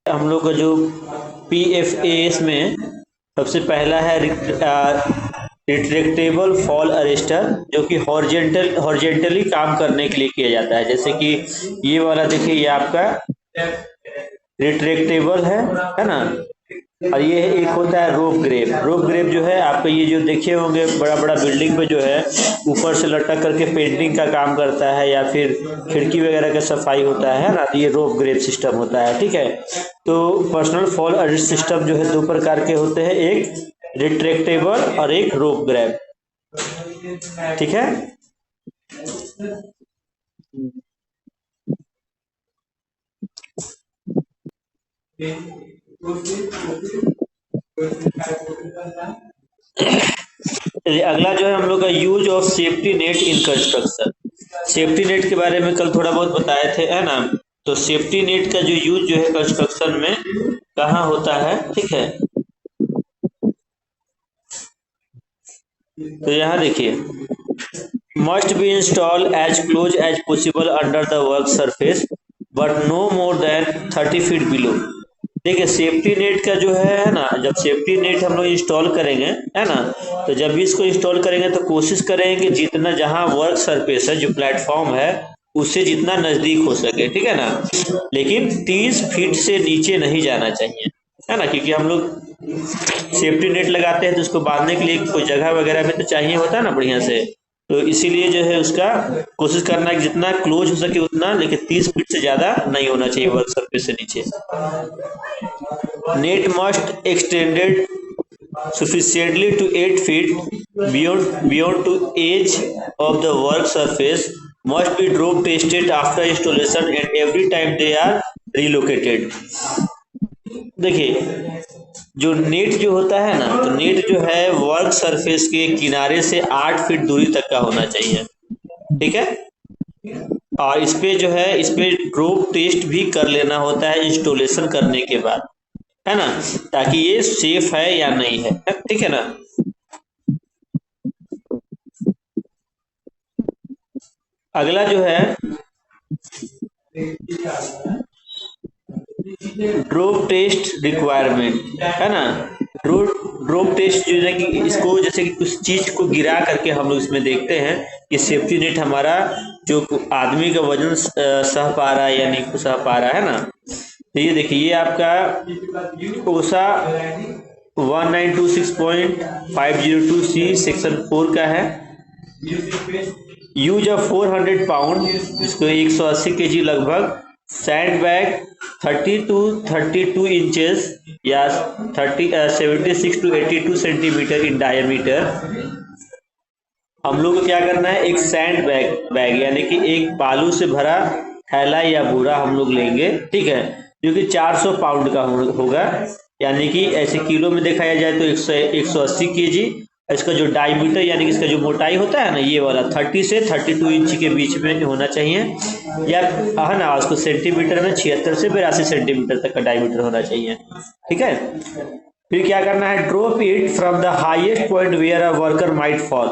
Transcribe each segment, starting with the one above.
हम लोग का जो PFAS में सबसे पहला है रिट्रैक्टेबल फॉल अरेस्टर, जो कि हॉरिजेंटली काम करने के लिए किया जाता है। जैसे कि ये वाला देखिए, ये आपका रिट्रैक्टेबल है ना। और ये एक होता है रोप ग्रेप। रोप ग्रेप जो है आपका, ये जो देखे होंगे बड़ा बड़ा बिल्डिंग पे जो है ऊपर से लटक करके पेंटिंग का काम करता है, या फिर खिड़की वगैरह का सफाई होता है ना, तो ये रोप ग्रेप सिस्टम होता है। ठीक है, तो पर्सनल फॉल अरेस्ट सिस्टम जो है दो प्रकार के होते हैं, एक रिट्रैक्टेबल और एक रोप ग्रेप। ठीक है, अगला जो है हम लोग का use of safety net in construction. Safety net के बारे में कल थोड़ा बहुत बताए थे, है ना। तो सेफ्टी नेट का जो यूज जो है कंस्ट्रक्शन में कहाँ होता है, ठीक है। तो यहाँ देखिए, must be install as close as possible under the work surface but no more than 30 feet below. देखिए, सेफ्टी नेट का जो है ना, जब सेफ्टी नेट हम लोग इंस्टॉल करेंगे, है ना, तो जब भी इसको इंस्टॉल करेंगे तो कोशिश करेंगे जितना जहां वर्क सरफेस है, जो प्लेटफॉर्म है, उससे जितना नजदीक हो सके, ठीक है ना। लेकिन 30 फीट से नीचे नहीं जाना चाहिए, है ना, क्योंकि हम लोग सेफ्टी नेट लगाते हैं तो उसको बांधने के लिए कोई जगह वगैरह भी तो चाहिए होता है ना बढ़िया से। तो इसीलिए जो है उसका कोशिश करना है जितना क्लोज हो सके उतना, लेकिन 30 फीट से ज्यादा नहीं होना चाहिए वर्क सरफेस से नीचे। Net must extended sufficiently to 8 feet beyond to edge of the work surface, must be drop tested after installation and every time they are relocated। देखिए, जो नेट जो होता है ना, तो नेट जो है वर्क सरफेस के किनारे से 8 फीट दूरी तक का होना चाहिए, ठीक है। और इस पे जो है, इस पे ड्रॉप टेस्ट भी कर लेना होता है इंस्टॉलेशन करने के बाद, है ना, ताकि ये सेफ है या नहीं है, ठीक है ना। अगला जो है ड्रॉप टेस्ट रिक्वायरमेंट, है ना। ड्रॉप टेस्ट जो है कि इसको, जैसे कि कुछ चीज को गिरा करके हम लोग इसमें देखते हैं कि सेफ्टी नेट हमारा जो आदमी का वजन सह पा रहा है या नहीं सह पा रहा है ना। तो ये देखिए, ये आपका ओसा 1926.502C सेक्शन 4 का है। यूज ऑफ 400 पाउंड, जिसको 180 केजी लगभग, सैंड बैग 30 to 32 इंचेस या 76 to 82 सेंटीमीटर इन डायमीटर। हम लोग को क्या करना है, एक सैंड बैग यानी कि एक बालू से भरा थैला या बोरा हम लोग लेंगे, ठीक है, जो कि 400 पाउंड का होगा, यानी कि ऐसे किलो में देखा जाए तो 180 केजी। इसका जो डायमीटर यानी कि इसका जो मोटाई होता है ना, ये वाला 30 से 32 इंच के बीच में होना चाहिए, या है ना, उसको सेंटीमीटर में 76 से 82 सेंटीमीटर तक का डायमीटर होना चाहिए, ठीक है। फिर क्या करना है, drop it from the highest point where a worker might fall.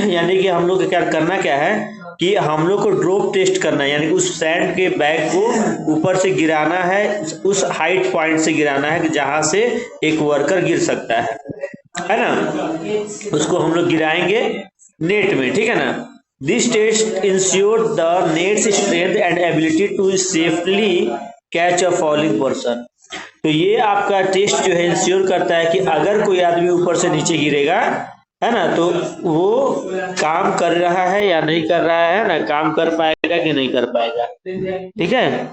यानी कि हम लोग क्या करना, क्या है कि हम लोग को ड्रॉप टेस्ट करना है, यानी कि उस सैंड के बैग को ऊपर से गिराना है, उस हाइट पॉइंट से गिराना है कि जहां से एक वर्कर गिर सकता है ना। उसको हम लोग गिराएंगे नेट में, ठीक है ना। This test ensure the nets strength and ability to safely catch a falling person. तो ये आपका टेस्ट जो है इंश्योर करता है कि अगर कोई आदमी ऊपर से नीचे गिरेगा, है ना, तो वो काम कर रहा है या नहीं कर रहा है ना, काम कर पाएगा कि नहीं कर पाएगा, ठीक है।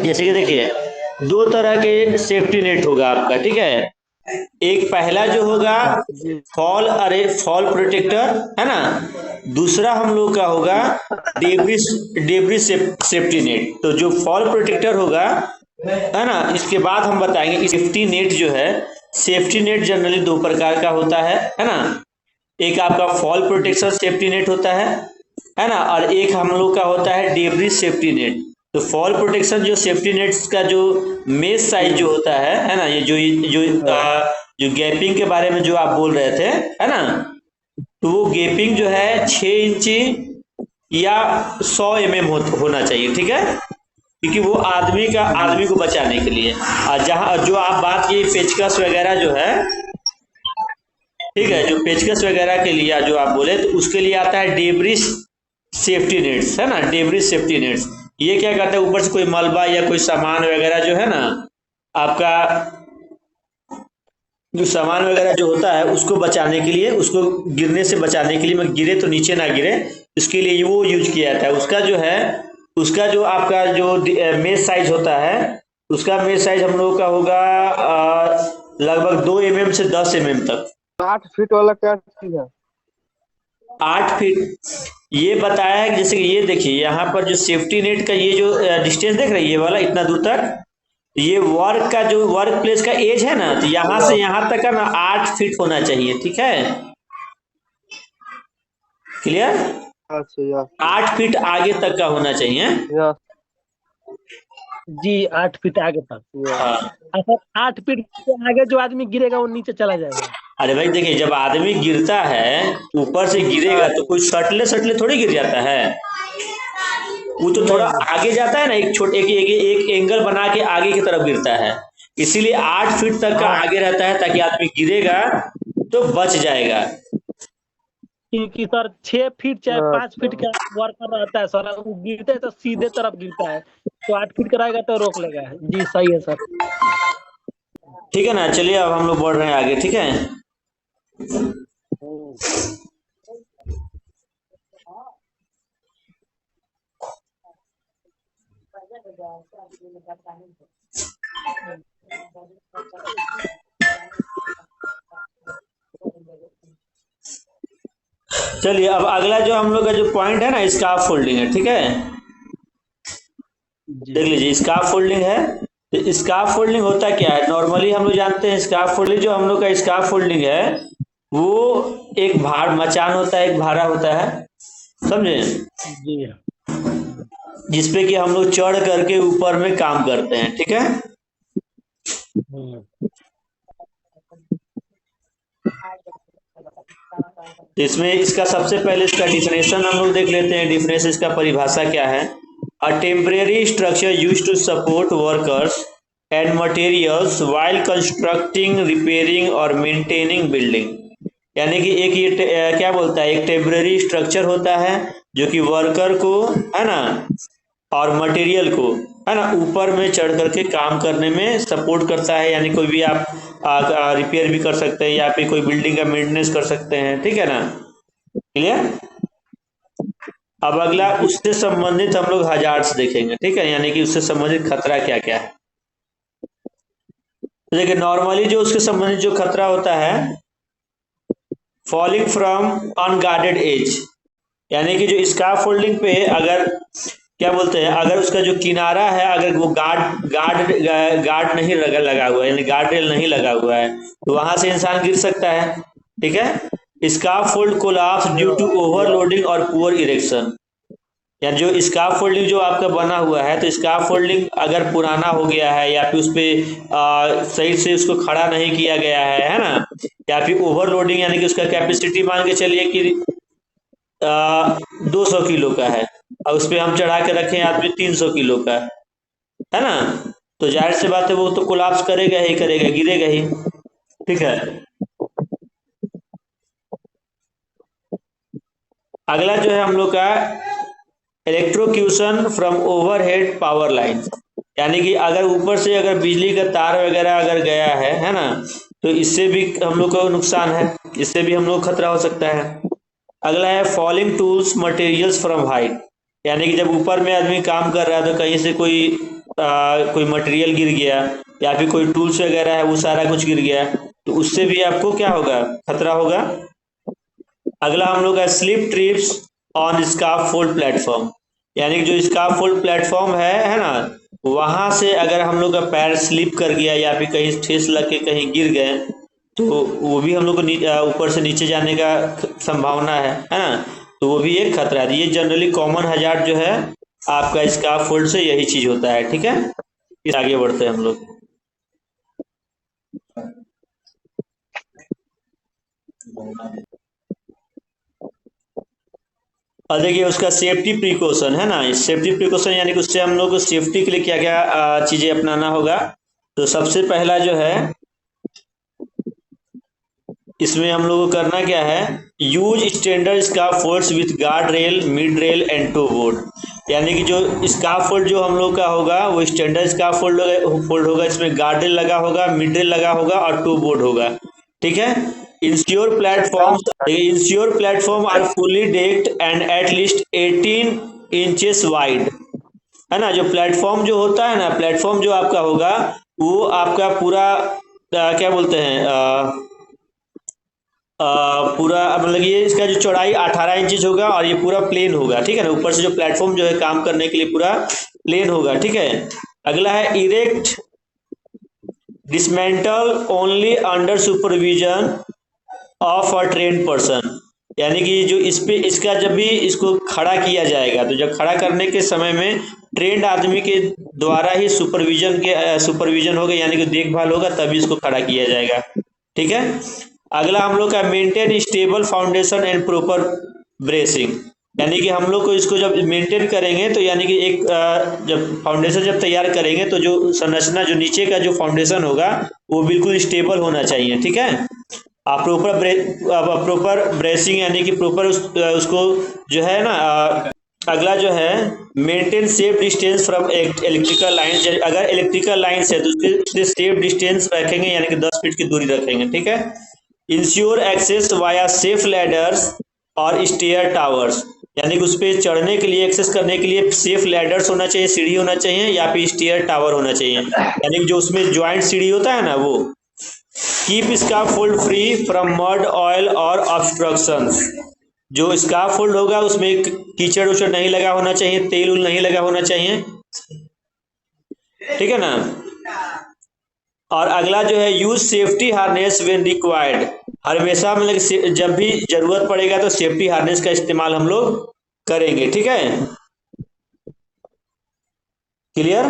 जैसे कि देखिए, दो तरह के सेफ्टी नेट होगा आपका, ठीक है। एक पहला जो होगा फॉल प्रोटेक्टर, है ना। दूसरा हम लोग का होगा डेब्री सेफ्टी नेट। तो जो फॉल प्रोटेक्टर होगा, है ना, इसके बाद हम बताएंगे। सेफ्टी नेट जो है, सेफ्टी नेट जनरली दो प्रकार का होता है ना। एक आपका फॉल प्रोटेक्शन सेफ्टी नेट होता है ना, और एक हम लोग का होता है डेब्री सेफ्टी नेट। तो फॉल प्रोटेक्शन जो सेफ्टी नेट्स का जो मेश साइज जो होता है ना, ये जो गैपिंग के बारे में जो आप बोल रहे थे, है ना, तो वो गैपिंग जो है 6 इंची या 100 mm होना चाहिए, ठीक है, क्योंकि वो आदमी को बचाने के लिए। और जहाँ जो आप बात की पेचकस वगैरह जो है, ठीक है, जो पेचकस वगैरह के लिए जो आप बोले, तो उसके लिए आता है डेब्रिस सेफ्टी नेट्स, है ना, डेब्रिस सेफ्टी नेट्स। ये क्या करता है, ऊपर से कोई मलबा या कोई सामान वगैरह जो है ना, आपका जो सामान वगैरह जो होता है उसको बचाने के लिए, उसको गिरने से बचाने के लिए, मैं गिरे तो नीचे ना गिरे, इसके लिए वो यूज किया जाता है। उसका जो आपका जो मेश साइज होता है, उसका मेश साइज हम लोगों का होगा लगभग 2 mm से 10 mm तक। 8 फीट वाला क्या चीज है? 8 फीट ये बताया है, जैसे कि ये देखिए यहाँ पर जो सेफ्टी नेट का ये जो डिस्टेंस देख रहे हैं, ये वाला इतना दूर तक, ये वर्क का जो वर्क प्लेस का एज है ना, तो यहाँ से यहाँ तक का ना 8 फीट होना चाहिए, ठीक है, क्लियर। अच्छा 8 फीट आगे तक का होना चाहिए। जी 8 फीट आगे तक। हाँ। अच्छा 8 फीट से आगे जो आदमी गिरेगा वो नीचे चला जाएगा? अरे भाई देखिए, जब आदमी गिरता है ऊपर से गिरेगा तो कोई सटले सटले थोड़ी गिर जाता है, वो तो थोड़ा आगे जाता है ना, एक छोटे एक एंगल बना के आगे की तरफ गिरता है, इसीलिए 8 फीट तक का आगे रहता है, ताकि आदमी गिरेगा तो बच जाएगा। क्योंकि सर 6 फीट चाहे 5 फीट का वर्कर रहता है सर, वो गिरते है तो सीधे तरफ गिरता है, तो 8 फीट कराएगा तो रोक लेगा। जी सही है सर। ठीक है ना, चलिए अब हम लोग बढ़ रहे हैं आगे, ठीक है। चलिए अब अगला जो हम लोग का जो पॉइंट है ना, स्कार्फ फोल्डिंग है, ठीक है। देख लीजिए स्कार्फ फोल्डिंग है, तो स्कार्फ फोल्डिंग होता क्या है, नॉर्मली हम लोग जानते हैं स्कार्फ फोल्डिंग, जो हम लोग का स्कार्फ फोल्डिंग है वो एक मचान होता है, एक भारा होता है, समझे, जिसपे कि हम लोग चढ़ करके ऊपर में काम करते हैं, ठीक है। तो इसमें इसका सबसे पहले इसका डिफिनेशन हम लोग देख लेते हैं, डिफिनेशन इसका परिभाषा क्या है। A temporary structure used to support workers and materials while constructing, repairing और मेंटेनिंग बिल्डिंग। यानी कि एक ये क्या बोलता है, एक टेम्परेरी स्ट्रक्चर होता है जो कि वर्कर को, है ना, और मटेरियल को, है ना, ऊपर में चढ़ करके काम करने में सपोर्ट करता है, यानी कोई भी आप रिपेयर भी कर सकते हैं या फिर कोई बिल्डिंग का मेंटेनेंस कर सकते हैं, ठीक है ना, क्लियर। अब अगला उससे संबंधित हम लोग हजार्ड्स देखेंगे, ठीक है, यानी कि उससे संबंधित खतरा क्या क्या है। तो देखिए नॉर्मली जो उसके संबंधित जो खतरा होता है, फॉलिंग फ्रॉम अनगार्डेड एज, यानी कि जो स्कार्फ फोल्डिंग पे अगर क्या बोलते हैं, अगर उसका जो किनारा है, अगर वो गार्ड नहीं लगा हुआ है, यानी गार्ड रेल नहीं लगा हुआ है, तो वहां से इंसान गिर सकता है, ठीक है। Scaffold collapse due to overloading और पुअर इरेक्शन, या जो स्कार्फ फोल्डिंग जो आपका बना हुआ है, तो स्कार्फ फोल्डिंग अगर पुराना हो गया है या फिर उस पर सही से उसको खड़ा नहीं किया गया है ना, या फिर ओवरलोडिंग, यानी कि उसका कैपेसिटी मान के चलिए कि 200 किलो का है और उस पर हम चढ़ा के रखे आदमी 300 किलो का, है ना, तो जाहिर सी बात है वो तो कोलैप्स करेगा ही करेगा, गिरेगा ही, ठीक है। अगला जो है हम लोग का electrocution from overhead power line, यानी कि अगर ऊपर से अगर बिजली का तार वगैरह अगर गया है ना, तो इससे भी हम लोग को नुकसान है, इससे भी हम लोग खतरा हो सकता है। अगला है falling tools materials from height, यानी कि जब ऊपर में आदमी काम कर रहा है तो कहीं से कोई मटेरियल गिर गया या फिर कोई टूल्स वगैरह है वो सारा कुछ गिर गया, तो उससे भी आपको क्या होगा, खतरा होगा। अगला हम लोग का slip trips on scarf fold platform, यानी कि जो स्कार्फ फोल्ड प्लेटफॉर्म है ना, वहां से अगर हम लोग का पैर स्लिप कर गया या फिर कहीं ठेस लग के कहीं गिर गए, तो वो भी हम लोग को ऊपर से नीचे जाने का संभावना है ना, तो वो भी एक खतरा है। ये जनरली कॉमन हजार्ड जो है आपका स्काफोल्ड से यही चीज होता है। ठीक है, फिर आगे बढ़ते हैं हम लोग। और देखिए उसका सेफ्टी प्रिकॉशन है ना, सेफ्टी प्रिकॉशन यानी कि उससे हम लोग को सेफ्टी के लिए क्या क्या चीजें अपनाना होगा। तो सबसे पहला जो है इसमें हम लोग को करना क्या है, use standard scaffolds with guard rail, mid rail and toe board. यानी कि जो स्काफोल्ड जो हम लोग का होगा वो स्टैंडर्ड स्काफोल्ड फोल्ड होगा, इसमें गार्ड रेल लगा होगा, मिड रेल लगा होगा और टो बोर्ड होगा। ठीक है, ensure platform are fully decked and at least 18 inches wide. है ना, जो प्लेटफॉर्म जो होता है ना, प्लेटफॉर्म जो आपका होगा वो आपका पूरा क्या बोलते हैं पूरा मतलब ये इसका जो चौड़ाई 18 इंच होगा और ये पूरा प्लेन होगा। ठीक है ना, ऊपर से जो प्लेटफॉर्म जो है काम करने के लिए पूरा प्लेन होगा। ठीक है, अगला है erect dismantle only under supervision of a train person. यानी कि जो इस पे इसका जब भी इसको खड़ा किया जाएगा तो जब खड़ा करने के समय में ट्रेंड आदमी के द्वारा ही सुपरविजन होगा, यानी कि देखभाल होगा तभी इसको खड़ा किया जाएगा। ठीक है, अगला हम लोग का maintain stable foundation and proper bracing. यानी कि हम लोग को इसको जब मेंटेन करेंगे तो यानी कि एक जब फाउंडेशन जब तैयार करेंगे तो जो संरचना जो नीचे का जो फाउंडेशन होगा वो बिल्कुल स्टेबल होना चाहिए। ठीक है, आप प्रॉपर ब्रेसिंग यानी कि प्रॉपर उसको जो है ना अगला जो है maintain safe distance from electrical line. अगर इलेक्ट्रिकल लाइन है तो उससे सेफ डिस्टेंस रखेंगे, यानी कि 10 फीट की दूरी रखेंगे। ठीक है, ensure access via safe ladders और स्टेयर टावर्स। यानी कि उस पर चढ़ने के लिए एक्सेस करने के लिए सेफ लैडर्स होना चाहिए, सीढ़ी होना चाहिए, या फिर स्टेयर टावर होना चाहिए। यानी कि जो उसमें ज्वाइंट सीढ़ी होता है ना वो। Keep scaffold free from mud oil और ऑब्स्ट्रक्शंस। जो स्काफोल्ड होगा उसमें कीचड़ उचड़ नहीं लगा होना चाहिए, तेल उल नहीं लगा होना चाहिए। ठीक है ना, और अगला जो है use safety harness when required. हमेशा मतलब जब भी जरूरत पड़ेगा तो सेफ्टी हार्नेस का इस्तेमाल हम लोग करेंगे। ठीक है, क्लियर।